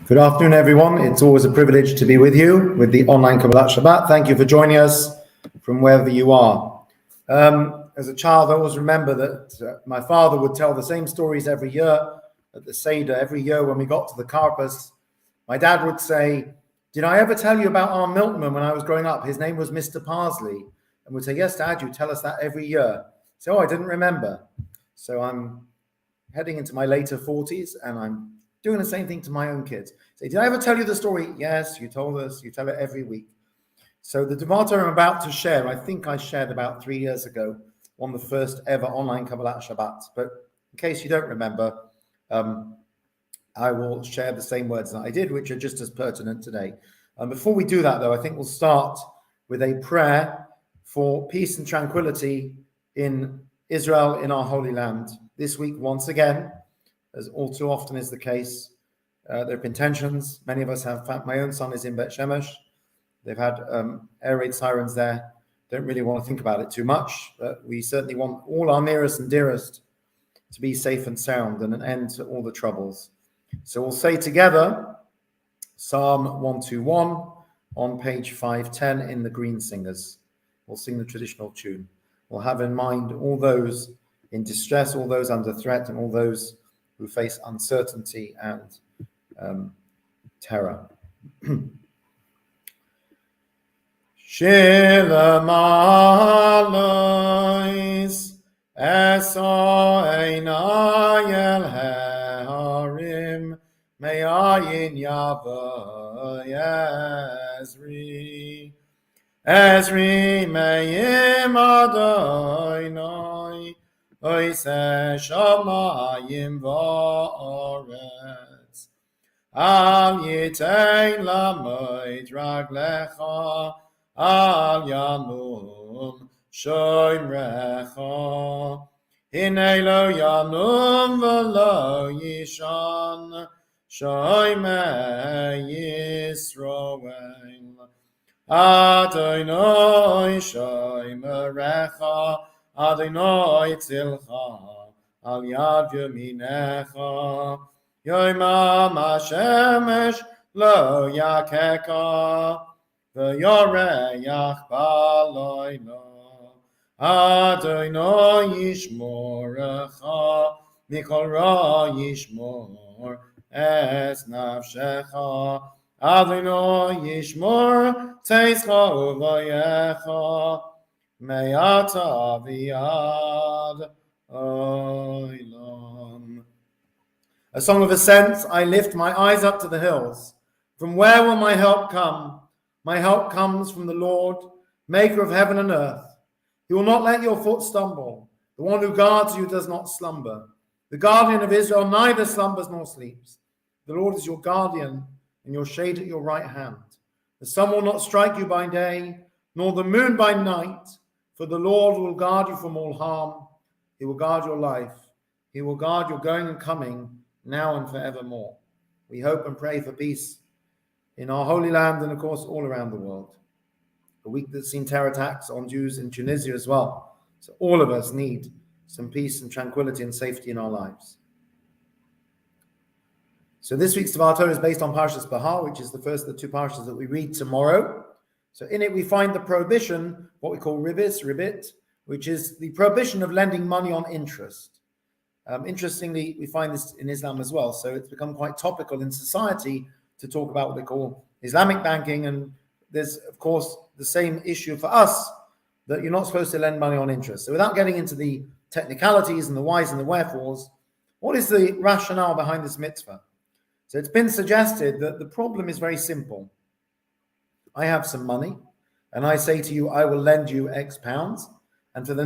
Good afternoon, everyone. It's always a privilege to be with you with the online Kabbalat Shabbat. Thank you for joining us from wherever you are. As a child, I always remember that my father would tell the same stories every year at the Seder. Every year when we got to the Karpas, my dad would say, "Did I ever tell you about our milkman when I was growing up? His name was Mr. Parsley." And would say, "Yes, Dad, you tell us that every year." So I didn't remember. So I'm heading into my later 40s and I'm doing the same thing to my own kids. Say, "Did I ever tell you the story?" "Yes, you told us. You tell it every week." So the Devato I'm about to share, I think I shared about 3 years ago on the first ever online Kabbalat Shabbat. But in case you don't remember, I will share the same words that I did, which are just as pertinent today. Before we do that, though, I think we'll start with a prayer for peace and tranquility in Israel, in our Holy Land. This week, once again, as all too often is the case, there have been tensions. Many of us have. My own son is in Bet Shemesh. They've had air raid sirens there. Don't really want to think about it too much, but we certainly want all our nearest and dearest to be safe and sound and an end to all the troubles. So we'll say together Psalm 121 on page 510 in the Green Singers. We'll sing the traditional tune. We'll have in mind all those in distress, all those under threat, and all those who face uncertainty and terror. Shir Malois Eso Einai El Harim Me'ayin Yavo Ezri Me'im Adonai Oise Shamayim Va'aretz Al Yitein Lamoid Raglecha Al Yanum Shoimrecha Hinei Lo Yanum V'lo Yishan Shoimei Yisroel Adonai Shoimerecha Adonai Tzilcha Al Yad Yaminecha Yoimam HaShemesh Lo Yakeka V'yoreyach B'layla Adonai Yishmorecha Mikol Ra Yishmor Es Nafshecha Adonai Yishmor Teischa Uvayecha Me'ata V'yad Olam. A song of ascent. I lift my eyes up to the hills. From where will my help come? My help comes from the Lord, maker of heaven and earth. He will not let your foot stumble. The one who guards you does not slumber. The guardian of Israel neither slumbers nor sleeps. The Lord is your guardian and your shade at your right hand. The sun will not strike you by day, nor the moon by night, for the Lord will guard you from all harm. He will guard your life. He will guard your going and coming, now and forevermore. We hope and pray for peace in our Holy Land and, of course, all around the world. A week that's seen terror attacks on Jews in Tunisia as well. So all of us need some peace and tranquility and safety in our lives. So this week's Devato is based on Parashat Behar, which is the first of the two parashas that we read tomorrow. So in it we find the prohibition, what we call ribbit, which is the prohibition of lending money on interest. Interestingly, we find this in Islam as well. So it's become quite topical in society to talk about what they call Islamic banking. And there's, of course, the same issue for us, that you're not supposed to lend money on interest. So without getting into the technicalities and the whys and the wherefores, what is the rationale behind this mitzvah? So it's been suggested that the problem is very simple. I have some money and I say to you, I will lend you X pounds. And for the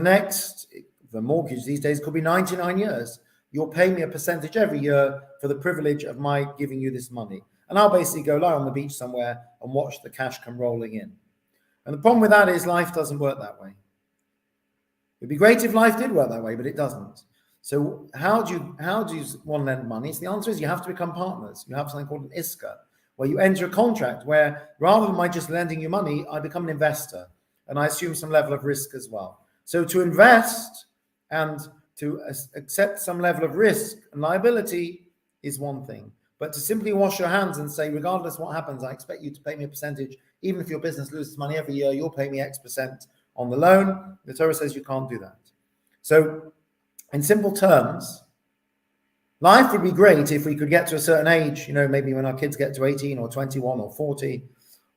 mortgage these days could be 99 years. You'll pay me a percentage every year for the privilege of my giving you this money. And I'll basically go lie on the beach somewhere and watch the cash come rolling in. And the problem with that is life doesn't work that way. It'd be great if life did work that way, but it doesn't. So how do you want to lend money? So the answer is you have to become partners. You have something called an iska, where you enter a contract where rather than my just lending you money, I become an investor and I assume some level of risk as well. So to invest and to accept some level of risk and liability is one thing. But to simply wash your hands and say, regardless what happens, I expect you to pay me a percentage. Even if your business loses money every year, you'll pay me X% on the loan. The Torah says you can't do that. So in simple terms, life would be great if we could get to a certain age, maybe when our kids get to 18 or 21 or 40,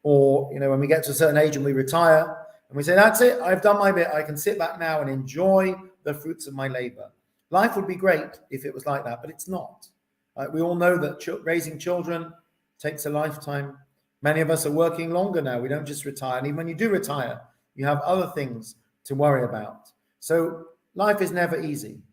or, when we get to a certain age and we retire and we say, that's it, I've done my bit. I can sit back now and enjoy the fruits of my labor. Life would be great if it was like that, but it's not. We all know that raising children takes a lifetime. Many of us are working longer now. We don't just retire. And even when you do retire, you have other things to worry about. So life is never easy.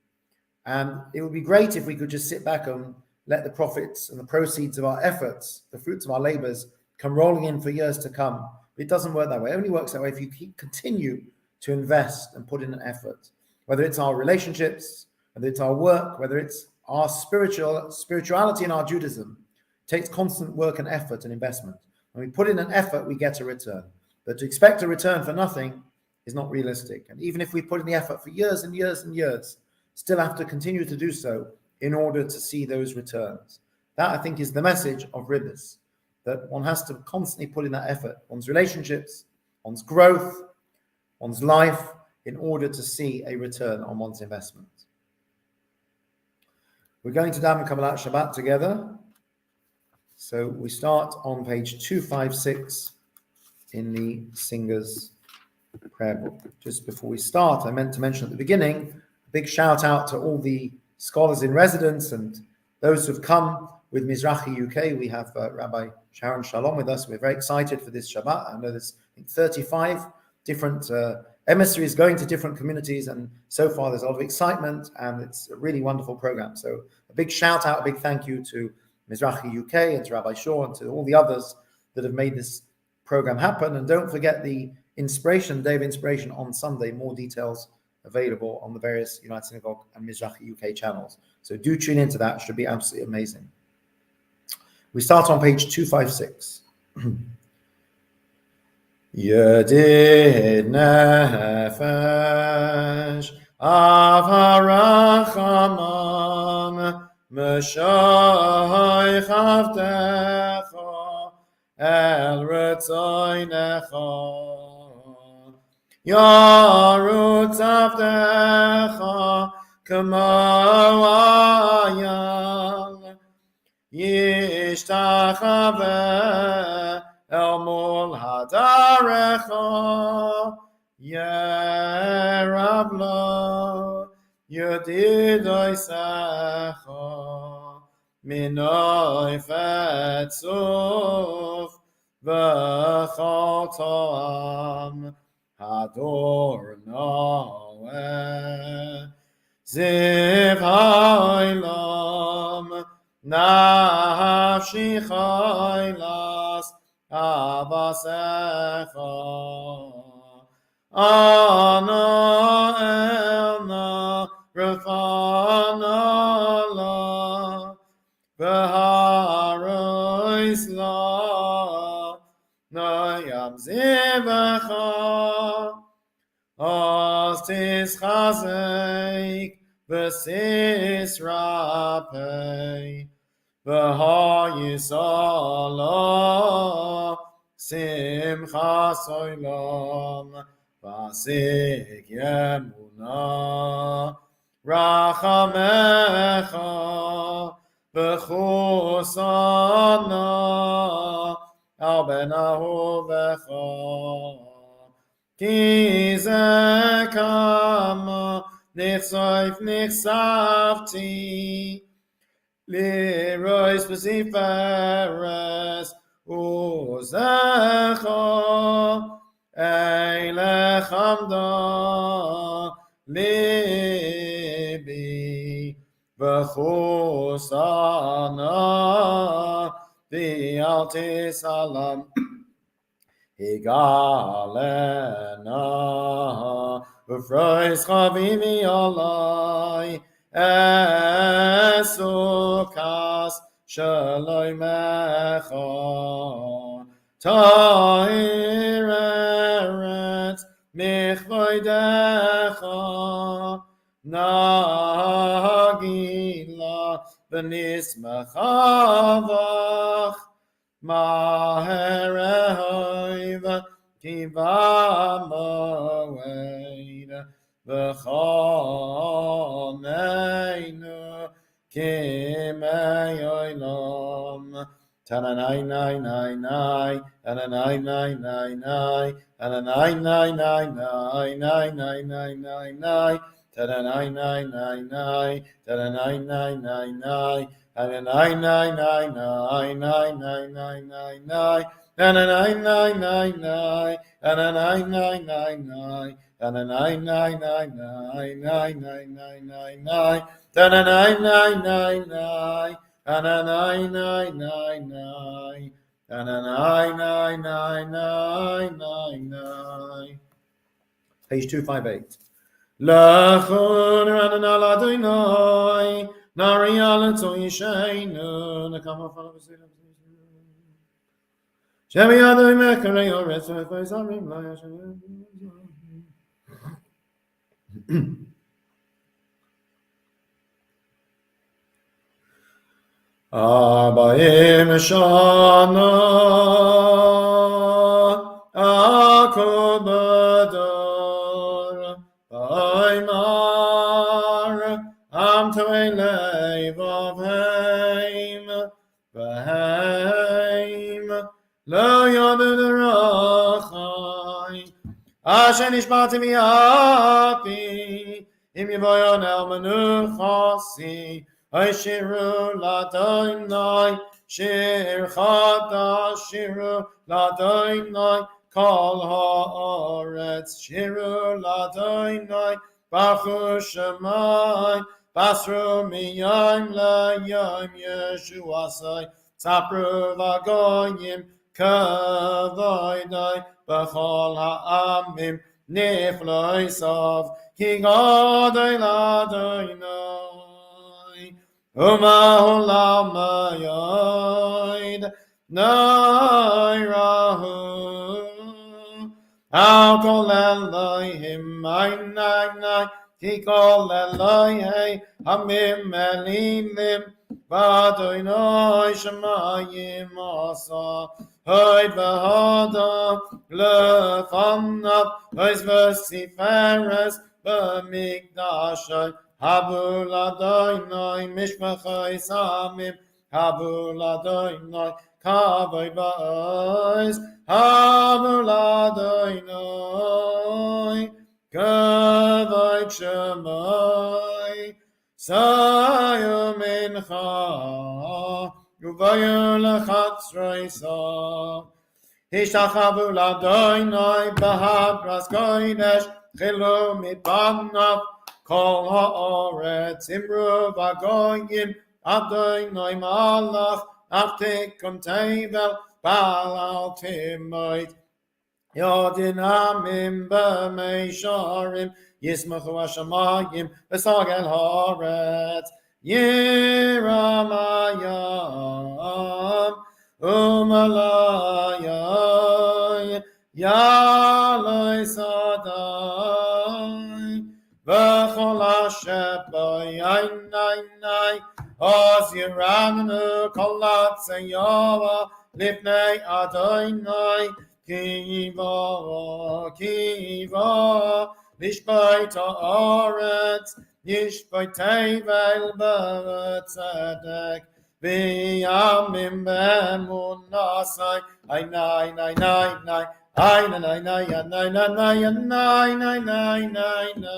And it would be great if we could just sit back and let the profits and the proceeds of our efforts, the fruits of our labors, come rolling in for years to come. But it doesn't work that way. It only works that way if you continue to invest and put in an effort, whether it's our relationships, whether it's our work, whether it's our spirituality and our Judaism. It takes constant work and effort and investment. When we put in an effort, we get a return. But to expect a return for nothing is not realistic. And even if we put in the effort for years and years and years, still have to continue to do so in order to see those returns. That, I think, is the message of Ribbis, that one has to constantly put in that effort, one's relationships, one's growth, one's life, in order to see a return on one's investment. We're going to daven Kabbalat Shabbat together. So we start on page 256 in the Singer's Prayer Book. Just before we start, I meant to mention at the beginning, a big shout out to all the scholars in residence and those who've come with Mizrahi UK. We have Rabbi Sharon Shalom with us. We're very excited for this Shabbat. I know there's 35 different emissaries going to different communities, and so far there's a lot of excitement, and it's a really wonderful program. So a big shout out, a big thank you to Mizrahi UK and to Rabbi Shaw and to all the others that have made this program happen. And don't forget the Inspiration, Day of Inspiration on Sunday. More details available on the various United Synagogue and Mizrahi UK channels. So do tune into that. It should be absolutely amazing. We start on page 256. Yedid nefesh av harachamam m'shoich avdecha el retzoinecha yarutz avdecha kamo ayal yishtachaveh El mol hadarecha yerablo yedidoi secha minoi fetzuf v'chol to'am hador noeh ziv ha'olam nafshi chaylas Avasecha Ana Elna Rafana La Beharois La Noyam Zibecha Ostis Chazek Besis Rapei V'ha'yisala simcha soilam v'asik yemuna rachamecha v'chusana al ben ahuvecha ki ze kama nichsoif nichsavti Leroy's Pasiferes Uzecha Eilechamda Libi V'chusana V'alti Salam Higalena V'frois Chavivi Alai Esukas Shaloimecha Ta'ir Eretz Michvoidecha Nagila v'nismachavach maherehoiv kiva moed v'choneinu kimei olam. Tananai nai nai nai, tananai nai nai nai, tananai nai nai nai nai nai nai nai nai, tananai nai nai nai, tananai nai nai nai, tananai nai nai nai nai nai nai nai nai, tananai nai nai nai, tananai nai nai nai, tananai nai nai nai nai nai nai nai nai, tananai nai nai nai. Ananai nai nai nai, ananai nai nai nai nai nai. Page 258. Lachon ranana ladinoi, nari alatzoi sheinu, nakama falabasila. Shemi adoi mekare yoretz, v'zarim layashem. Abayim shana akobador Aymar am toelei vavheim v'heim lo yadu derachai asher nishbati mi'api im yivoyon el menuchasi Shiru Ladonai, Shir Chadash, Shiru Ladonai, Kol Haaretz, Shiru Ladonai, Baruch Shemai, Basru Miyom LaYom Yeshuasai, Tzapru Vagoyim, Kavoidai, B'chol Ha'amim, Nifloi Sov, Ki Godai Ladonai. Umahulam yoid nairahu Al kol Elohim nai Kikol Elohim hamim elilim Vadoinoi shemayim asa Hoid v'hada lefanav Hois v'siferes b'mikdashai Habu Ladoinoi Mishpachai Samim Habu Ladoinoi Kavod Ba'oz Habu Ladoinoi Kavod Shemai Sayu Mincha Uvayu Lechatzroi Sa Hishtachavu Ladoinoi Bahadras Koidesh Chilu Mipanav Kol ha'oretz imru v'goyim Adonai malach Achtikum tevel Balal timoit Yodinamim b'meisharim Yismachu hashamayim V'sagel ha'oretz Yiramayam Umalayay Yaloi sadai V'chol asher b'yainai Oz yiramnu kol atzayava Lifnei Adonai Kiva Lishbait ha'aretz Yishbait tevel b'tzedek V'yamim b'emunasai Aynai nai nai nai Ay na na na ya na na na ya na na na na na.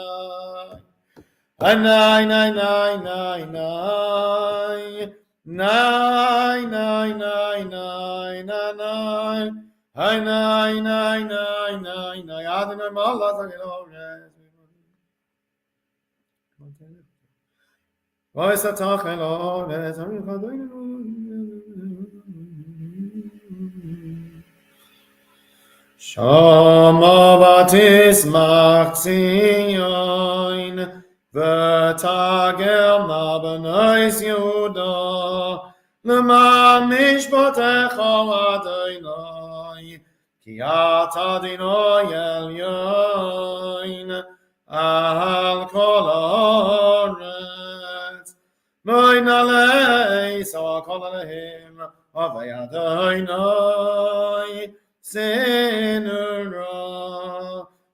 Ay na na na na na. Na na na na na na. Ay na na na na na. Adonai malach Elohim. V'esatach Elohim. Shama batismach Zion, v'tagel na b'nois Yehuda, l'man mishpatecha Adonai, ki ata Adonai elyon, al kol haaretz, moin aleh Avay Adonai Sinura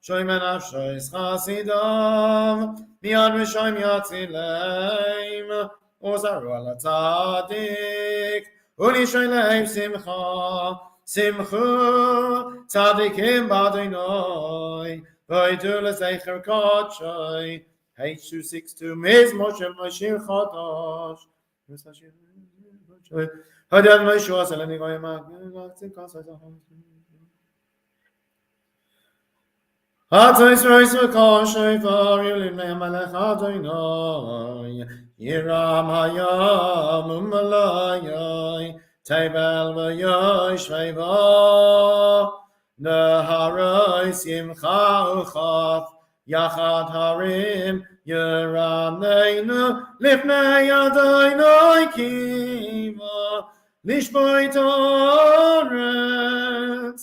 Shoymen Afshois Chasidav Miyad Rishoim Yatzileim Ozaru Ala Tzadik Uni Shoyleim Simcha Simchu Tzadikim Badinoi Vaidu Lezecher Kodshoy H262 Miz Moshe Mashir Chodosh Hadad Mashua Seleni Goyama Hatois Reis V'Koshoy Varilin Me'amalech Adonai Yiram Hayam Umalayai Teibel V'Yoy Shveva Neharai Simcha Uchav Yachad Harim Yeraneinu Lifnei Adonai Kiva Lishboi Toretz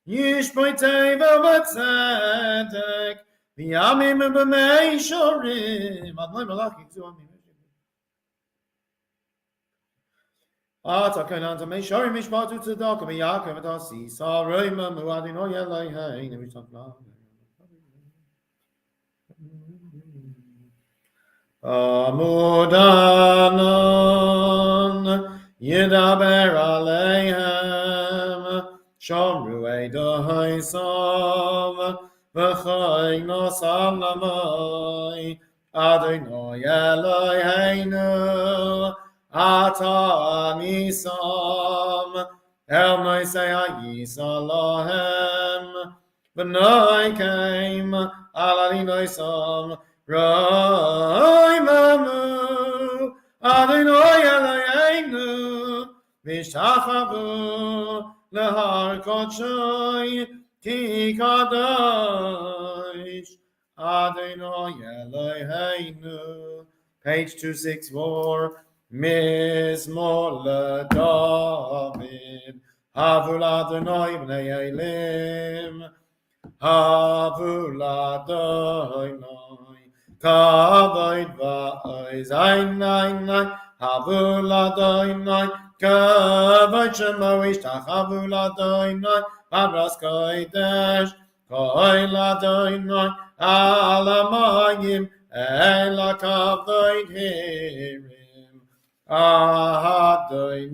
Yishboi Teva V'Tzedek V'Yamim B'Mei Shorim Adonai Malachim Zu Amim Atakan to me shorim mishpatu tzedakah v'yakem v'tasi saroima muadino yelei never talk about Amudanon yidaber aleihem shomru edohisom v'choy nosam lamoi Adonai Eloheinu Ata Nisam El Noisei Yisalahem V'noi Keim Alani Noisam Roi Mamu Adonai Eloheinu V'shachavu Lehar Kodshoy Ki Kadosh Adonai Eloheinu Page 264 Mizmor David Havul Adonai B'nei Elim Havul Adonai Kavod Va'oz Ein Havul Adonai Kavod Shemo Ishtachavul Adonai Paras Kodesh Koil Adonai Alamayim Ela Kavod Hirim Adonai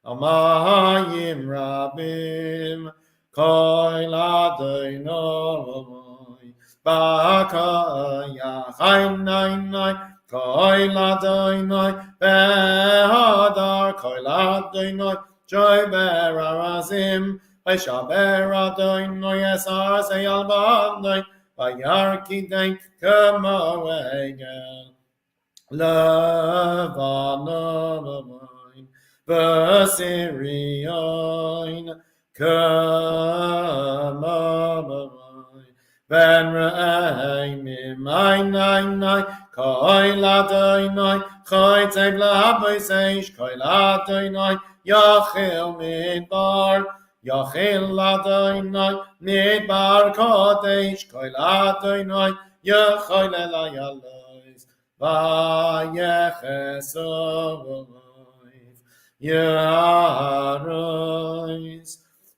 Amayim Rabim Koil Adonai Bakaya Chaynai Koil Adonai Behadar Koil Adonai Joy Berarazim Vaishaber Adonai Esar Seyal Bandai Vayarkidei Kamoegel Levanon Vasirion Kamoegel Ben Re'emim Einai Koil Adonai Choytzev Lahaboiseish Koil Adonai Yachil Midbar Yachil Adonai Midbar Kodesh Koil Adonai Yachil Elayalois Vayechesovoiv Yarois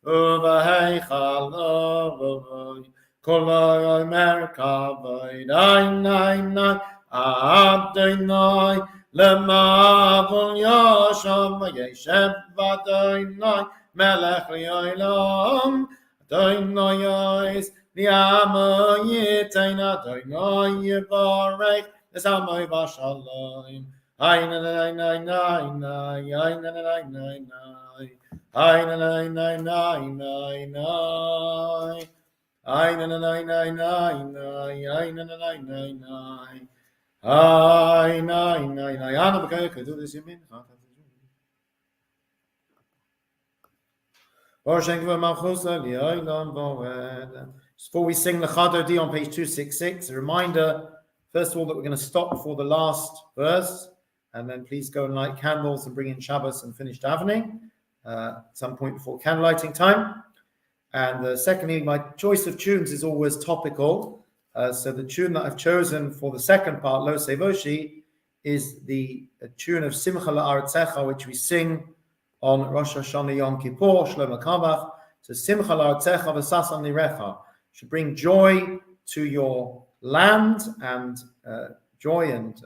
Uvaheichalovoi Koloi Merkavoi Einai Adonai Lemavul Yasham Yeshev Adonai Melech Li'olam Adonai Yois Li'amo Yitain Adonai Yivarech Esamoi Vashalom Einai Before we sing the Chadodi on page 266, a reminder, first of all, that we're going to stop for the last verse, and then please go and light candles and bring in Shabbos and finish davening at some point before candlelighting time. And secondly, my choice of tunes is always topical. So the tune that I've chosen for the second part, Lo Sevoshi, is the tune of Simcha La'aretzecha, which we sing on Rosh Hashanah Yom Kippur, Shlomo Kavach. So Simcha La'aretzecha v'sasan lirecha should bring joy to your land and joy and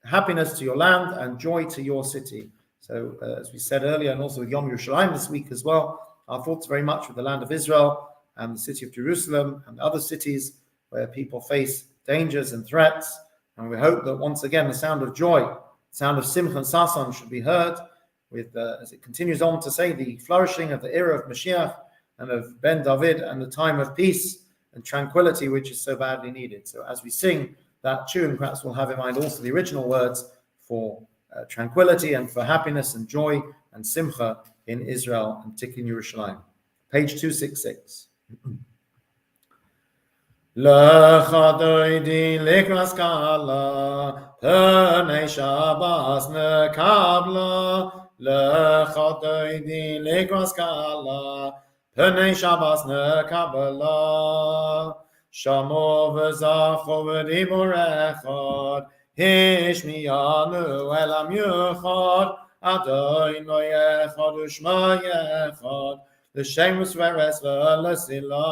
happiness to your land and joy to your city. So as we said earlier, and also with Yom Yerushalayim this week as well, our thoughts very much with the land of Israel and the city of Jerusalem and other cities where people face dangers and threats. And we hope that once again the sound of joy, the sound of Simcha and Sasan should be heard with, as it continues on to say, the flourishing of the era of Mashiach and of Ben David and the time of peace and tranquility which is so badly needed. So as we sing that tune, perhaps we'll have in mind also the original words for tranquility and for happiness and joy and simcha in Israel and particularly in Yerushalayim. Page 266. Lecha doidi likras kala, pernei Shabbos nekabla. Lecha doidi likras kala, pernei Shabbos nekabla. Shamo v'zacho v'dibur echad, Hishmiyanu elam yuchad, Adonai echad u'shma echad, L'shemus v'eres v'l'sila.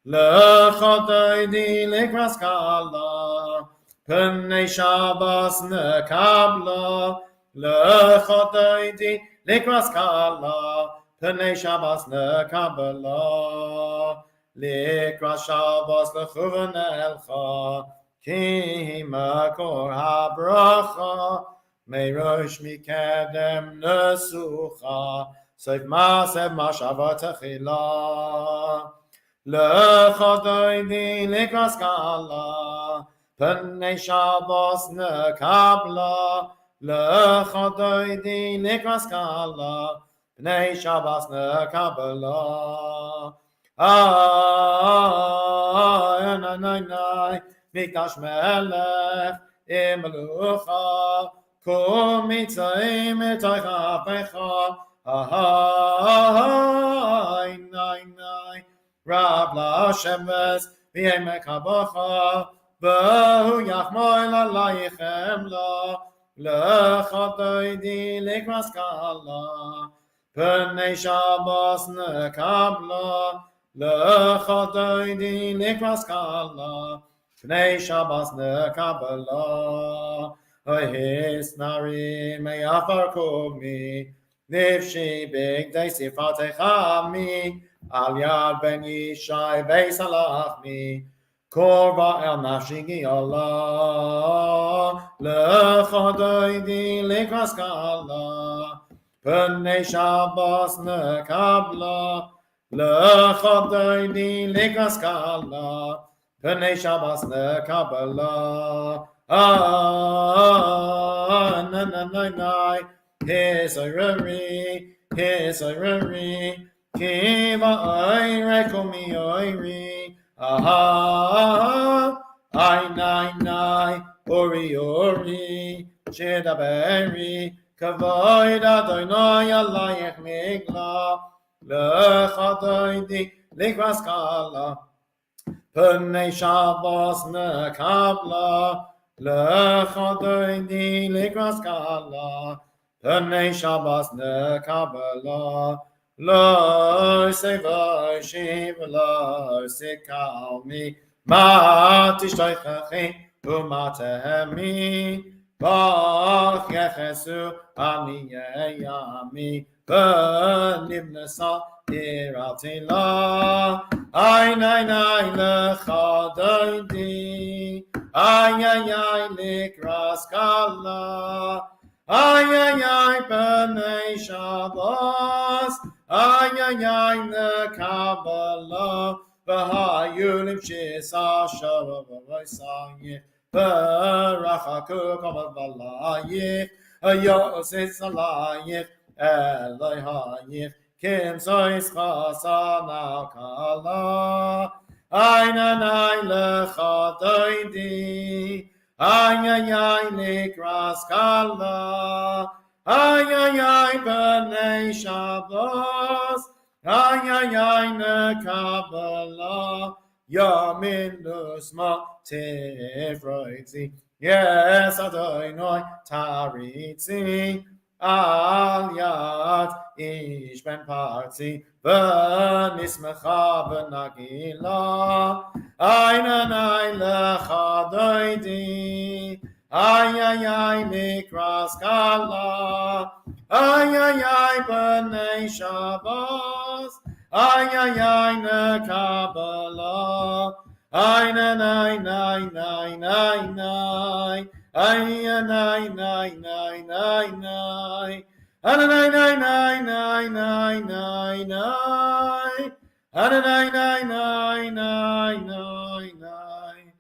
Lecha doidi likras kala, Pnei Shabbos nekabla. Lecha doidi likras kala, Pnei Shabbos nekabla. Likras Shabbos lechuven elcha, Ki makor habracha, Meirosh mikedem nesucha, Soif masev mashavat achila. Lecha doidi likras kala, Pnei Shabbos nekabla. Lecha doidi likras kala, Pnei Shabbos nekabla. Ay, Mikdash melech imelucha, Kum mitzayim etoicha pecha. Ay, Rab Lashem ves v'yemek habacha, V'hu yachmoy lalayichem la. Lecha doidi likras kala, Pnei Shabbos nekabla. Lecha doidi likras kala, Pnei Shabbos nekabla. His nari me'afar kumi, Nifshi bigdei sifatecha mi, Al yad ben Yishai beis halachmi, Korba el nafshi Allah. Lecha doidi likras kala, Pnei Shabbos nekabla. Lecha doidi likras kala, Pnei Shabbos nekabla. His oireri, Kiva oire kumi oiri. Ay, ori, Shedaberi, Kavoid Adonai alayich migla. Lecha doidi likras kala, Pnei Shabbos nekabla. Lecha doidi likras kala, Pnei Shabbos nekabla. Lo sevoi shiv lo sikalmi, Ma tishtoichachi umatehemi, Bach yechesu aniyeyami, Benibnesa iratila. Ay, lecha doidi, ay, likras kala. Ay, Pnei Shabbos, ay, nekabla. V'hayulim shisa shavavayisayich, v'rachaku kamavalayich, Yosis alayich, Elohayich, Kim sois chasan al kala. Ay, lecha doidi, ay, likras kala. Ay, Pnei Shabbos, ay, nekabla. Yamin Lusma Tifroitzi. Yes, Adonai Taritzi. Al Yad Ish Ben Parzi. V'nismecha v'nagila. Aynanai lecha doidi. Ay ay ay mikras kala. Ay ay ay b'nei Shabbos. Ay ay ay ne Kabbalah. Ay na nay nay nay nay nay. Ay nay nay nay nay nay. Ay nay nay nay nay nay nay nay. Ay nay nay nay nay nay nay.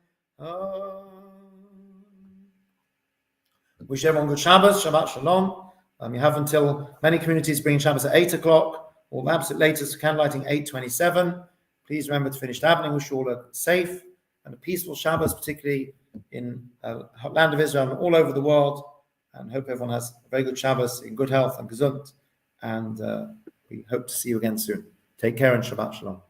Wish everyone good Shabbos, Shabbat Shalom. You have until many communities bring Shabbos at 8 o'clock, or the absolute latest candlelighting 8:27. Please remember to finish davening. Wish you all a safe and a peaceful Shabbos, particularly in the land of Israel and all over the world. And hope everyone has a very good Shabbos in good health and gesund. And we hope to see you again soon. Take care and Shabbat Shalom.